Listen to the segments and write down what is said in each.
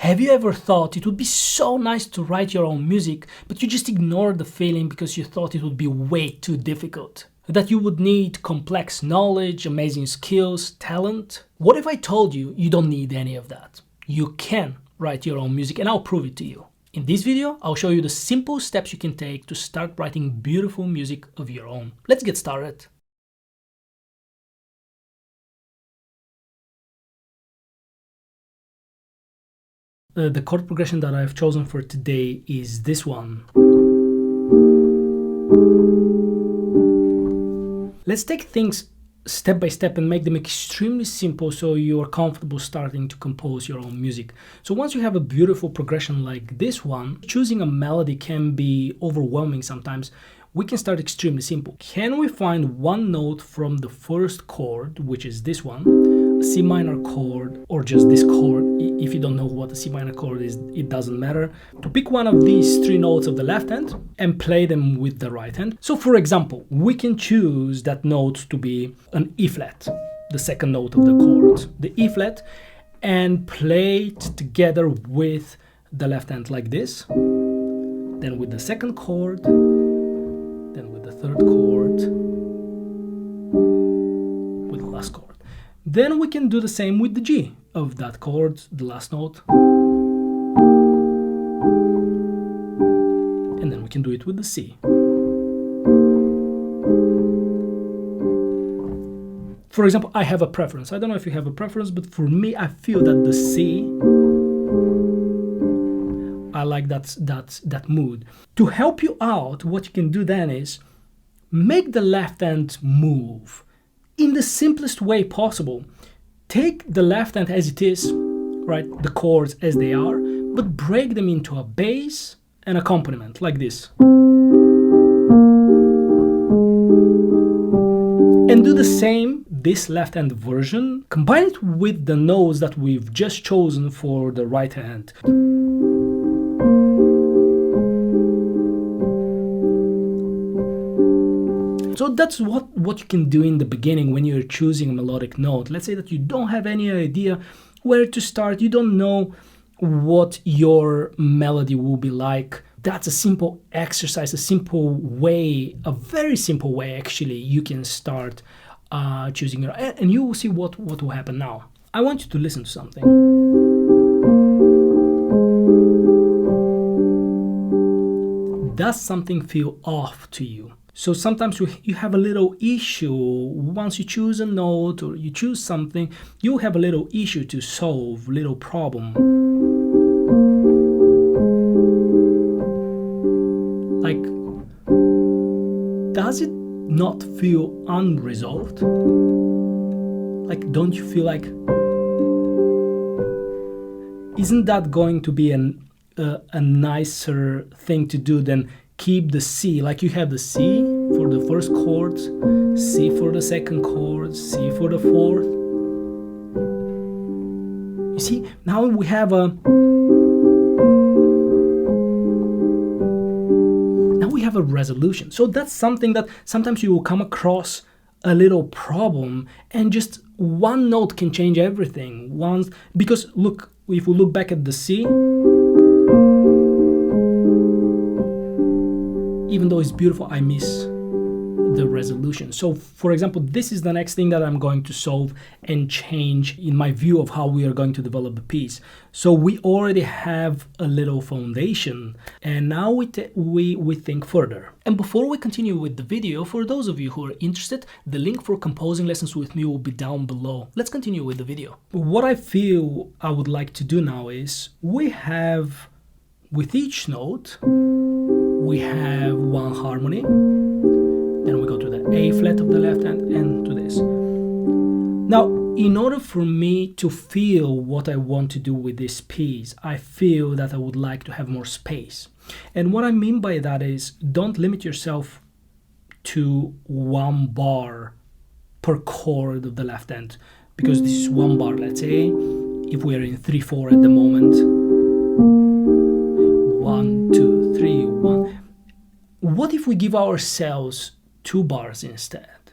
Have you ever thought it would be so nice to write your own music, but you just ignored the feeling because you thought it would be way too difficult? That you would need complex knowledge, amazing skills, talent? What if I told you you don't need any of that? You can write your own music, and I'll prove it to you. In this video, I'll show you the simple steps you can take to start writing beautiful music of your own. Let's get started. The chord progression that I've chosen for today is this one. Let's take things step by step and make them extremely simple so you're comfortable starting to compose your own music. So once you have a beautiful progression like this one, choosing a melody can be overwhelming sometimes. We can start extremely simple. Can we find one note from the first chord, which is this one, a C minor chord, or just this chord? If you don't know what a C minor chord is, it doesn't matter. To pick one of these three notes of the left hand and play them with the right hand. So for example, we can choose that note to be an E flat, the second note of the chord, the E flat, and play it together with the left hand like this. Then with the second chord, then with the third chord, with the last chord. Then we can do the same with the G of that chord, the last note. And then we can do it with the C. For example, I have a preference. I don't know if you have a preference, but for me, I feel that the C, I like that mood. To help you out, what you can do then is make the left hand move in the simplest way possible. Take the left hand as it is, right, the chords as they are, but break them into a bass and accompaniment like this. And do the same, this left hand version, combine it with the notes that we've just chosen for the right hand. So that's what you can do in the beginning when you're choosing a melodic note. Let's say that you don't have any idea where to start, you don't know what your melody will be like. That's a simple exercise, a simple way, a very simple way actually, you can start choosing your, and you will see what will happen now. I want you to listen to something. Does something feel off to you? So sometimes you have a little issue. Once you choose a note or you choose something, you have a little issue to solve, little problem. Like, does it not feel unresolved? Like, don't you feel like, isn't that going to be a nicer thing to do than keep the C, like you have the C for the first chord, C for the second chord, C for the fourth. You see, now we have a resolution. So that's something that sometimes you will come across a little problem, and just one note can change everything. Because look, if we look back at the C, even though it's beautiful, I miss the resolution. So for example, this is the next thing that I'm going to solve and change in my view of how we are going to develop the piece. So we already have a little foundation, and now we think further. And before we continue with the video, for those of you who are interested, the link for composing lessons with me will be down below. Let's continue with the video. What I feel I would like to do now is, we have, with each note, we have one harmony, then we go to the A flat of the left hand and to this. Now, in order for me to feel what I want to do with this piece, I feel that I would like to have more space. And what I mean by that is, don't limit yourself to one bar per chord of the left hand, because this is one bar. Let's say if we are in 3/4 at the moment, 1, 2, 3, 1. What if we give ourselves 2 bars instead?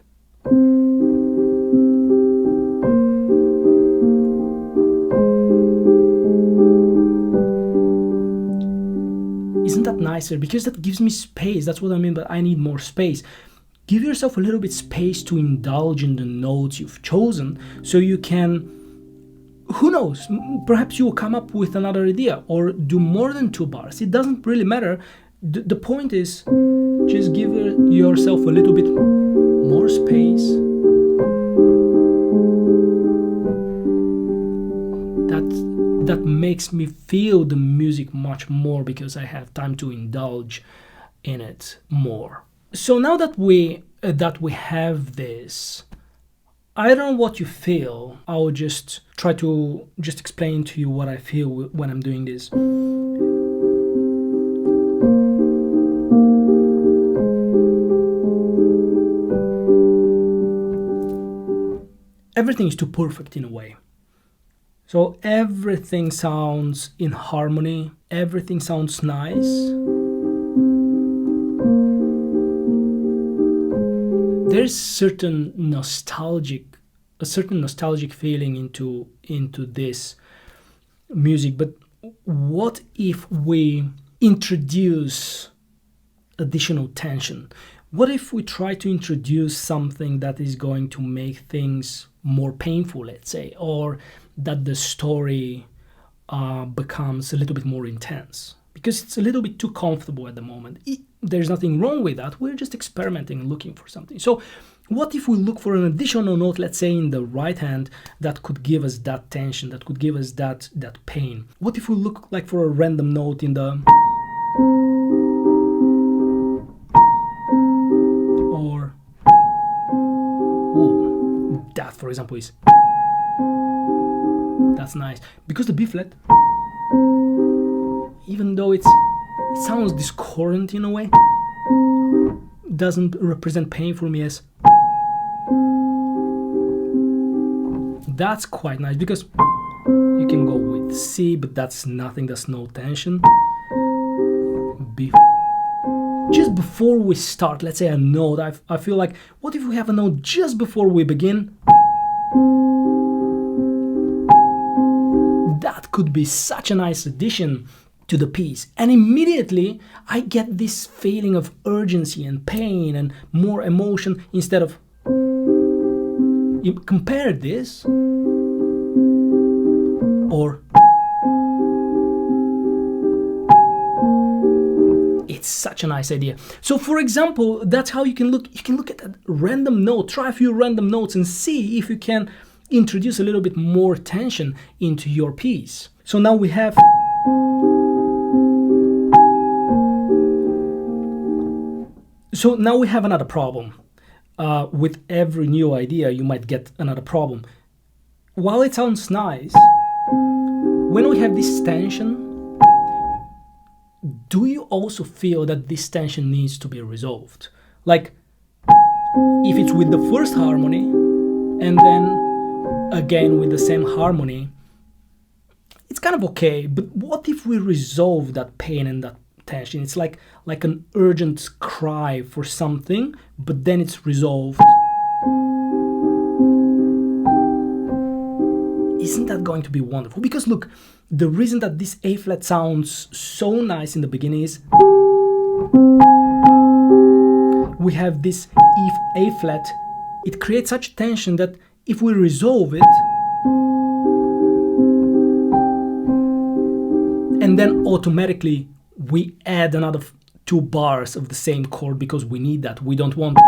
Isn't that nicer? Because that gives me space. That's what I mean, but I need more space. Give yourself a little bit space to indulge in the notes you've chosen, so you can, who knows, perhaps you will come up with another idea or do more than 2 bars. It doesn't really matter. The point is, just give yourself a little bit more space. That makes me feel the music much more, because I have time to indulge in it more. So now that we have this, I don't know what you feel. I will just try to explain to you what I feel when I'm doing this. Everything is too perfect in a way. So everything sounds in harmony, everything sounds nice. There's a certain nostalgic feeling into this music, but what if we introduce additional tension? What if we try to introduce something that is going to make things more painful, let's say, or that the story becomes a little bit more intense? Because it's a little bit too comfortable at the moment. There's nothing wrong with that. We're just experimenting and looking for something. So what if we look for an additional note, let's say in the right hand, that could give us that tension, that could give us that pain? What if we look like for a random note in the... or... ooh, that, for example, is... that's nice. Because the B flat, even though it sounds discordant in a way, doesn't represent pain for me as... that's quite nice, because you can go with C, but that's nothing, that's no tension. B. Just before we start, let's say a note, I feel like, what if we have a note just before we begin? That could be such a nice addition to the piece, and immediately I get this feeling of urgency and pain and more emotion. Instead of, you compare this, or it's such a nice idea. So for example, that's how you can look at a random note, try a few random notes and see if you can introduce a little bit more tension into your piece. So now we have... so now we have another problem. With every new idea, you might get another problem. While it sounds nice, when we have this tension, do you also feel that this tension needs to be resolved? Like, if it's with the first harmony, and then again with the same harmony, it's kind of okay, but what if we resolve that pain and that tension? It's like an urgent cry for something, but then it's resolved. Isn't that going to be wonderful? Because look, the reason that this A flat sounds so nice in the beginning is we have this if A flat. It creates such tension that if we resolve it, and then automatically we add another 2 bars of the same chord, because we need that. We don't want,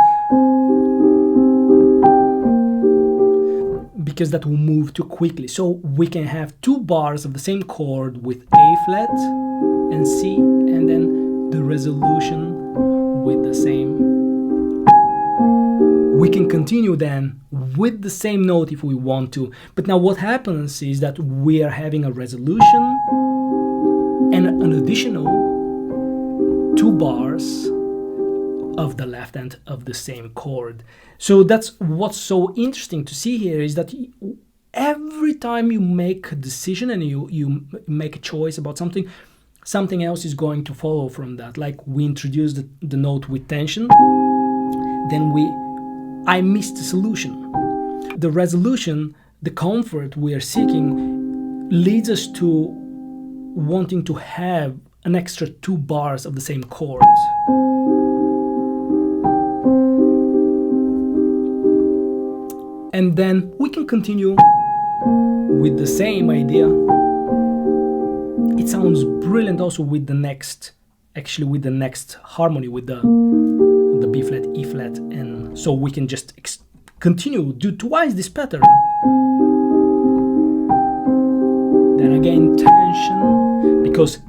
because that will move too quickly. So we can have 2 bars of the same chord with A flat and C, and then the resolution with the same. We can continue then with the same note if we want to. But now what happens is that we are having a resolution and an additional 2 bars of the left hand of the same chord. So that's what's so interesting to see here, is that every time you make a decision and you make a choice about something, something else is going to follow from that. Like we introduced the note with tension, then I missed the solution. The resolution, the comfort we are seeking, leads us to wanting to have an extra 2 bars of the same chord. And then we can continue with the same idea. It sounds brilliant also with the next, actually with the next harmony, with the B flat, E flat, and so we can just continue, do twice this pattern. Then again tension, because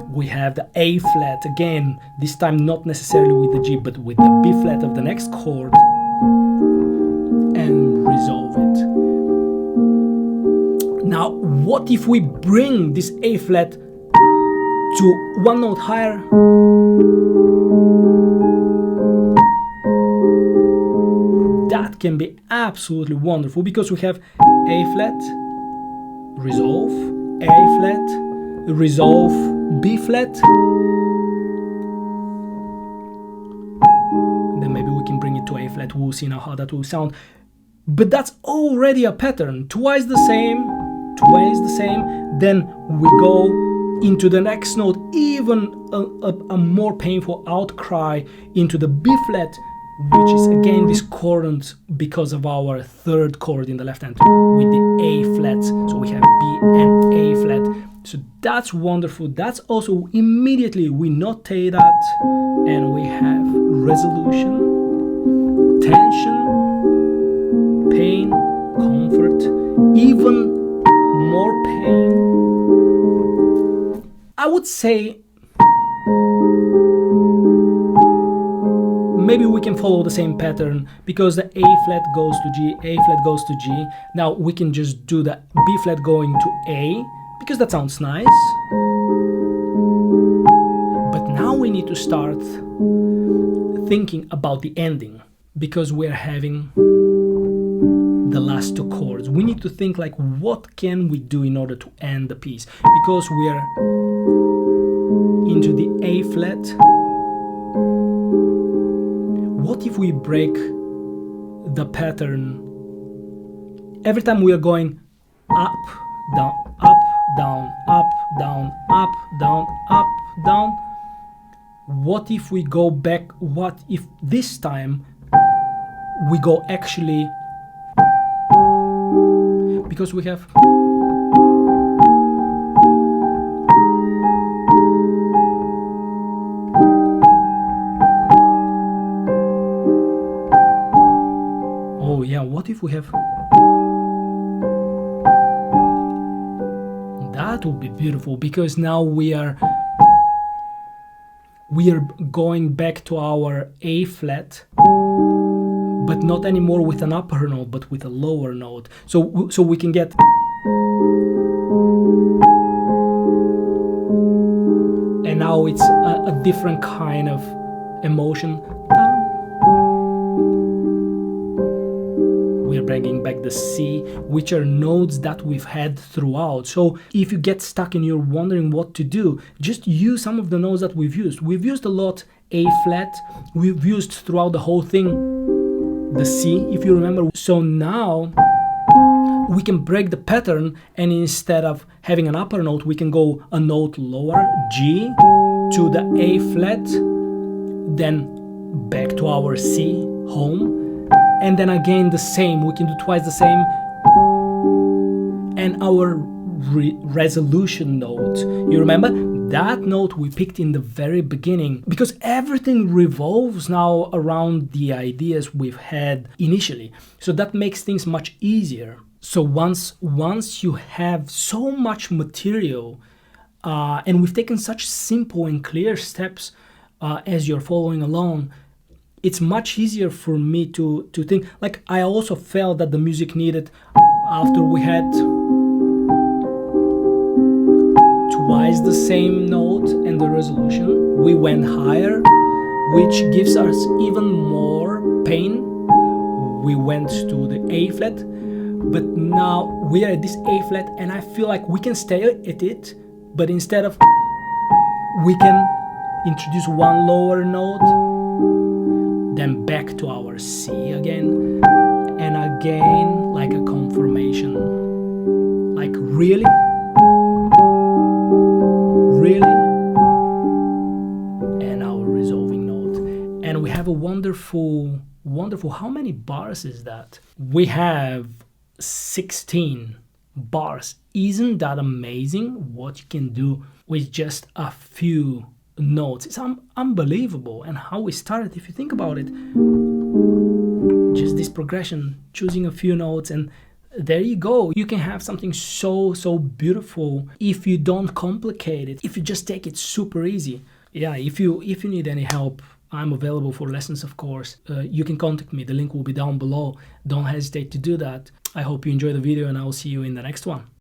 we have the A flat again, this time not necessarily with the G, but with the B flat of the next chord, and resolve it. Now, what if we bring this A flat to 1 note higher? That can be absolutely wonderful, because we have A flat, resolve, A flat, resolve, B flat. Then maybe we can bring it to A flat. We'll see now how that will sound. But that's already a pattern. Twice the same, twice the same. Then we go into the next note, even a more painful outcry into the B flat, which is again discordant because of our 3rd chord in the left hand with the A flat. So we have B and A flat. So that's wonderful. That's also immediately we notate that, and we have resolution, tension, pain, comfort, even more pain. I would say maybe we can follow the same pattern, because the A flat goes to G, A flat goes to G. Now we can just do the B flat going to A, because that sounds nice. But now we need to start thinking about the ending, because we're having the last 2 chords. We need to think like, what can we do in order to end the piece? Because we're into the A flat. What if we break the pattern every time we are going up, down, up, down, up, down, up, down, up, down? What if we go back? What if this time we go actually, because we have what if we have, that would be beautiful, because now we are going back to our A flat, but not anymore with an upper note, but with a lower note. So we can get, and now it's a different kind of emotion. We're bringing back the C, which are notes that we've had throughout. So if you get stuck and you're wondering what to do, just use some of the notes that we've used. We've used a lot A flat. We've used throughout the whole thing the C, if you remember. So now we can break the pattern, and instead of having an upper note, we can go a note lower, G, to the A flat, then back to our C, home. And then again the same, we can do twice the same. And our resolution note, you remember that note we picked in the very beginning, because everything revolves now around the ideas we've had initially. So that makes things much easier. So once you have so much material, and we've taken such simple and clear steps as you're following along, it's much easier for me to think. Like, I also felt that the music needed, after we had twice the same note and the resolution, we went higher, which gives us even more pain. We went to the A flat, but now we are at this A flat, and I feel like we can stay at it, but instead of, we can introduce one lower note, then back to our C again, and again, like a confirmation. Like, really? really, and our resolving note. And we have a wonderful, how many bars is that? We have 16 bars. Isn't that amazing what you can do with just a few notes? It's unbelievable. And how we started, if you think about it, just this progression, choosing a few notes, and there you go. You can have something so beautiful if you don't complicate it, if you just take it super easy. Yeah, if you need any help, I'm available for lessons, of course. You can contact me. The link will be down below. Don't hesitate to do that. I hope you enjoy the video, and I will see you in the next one.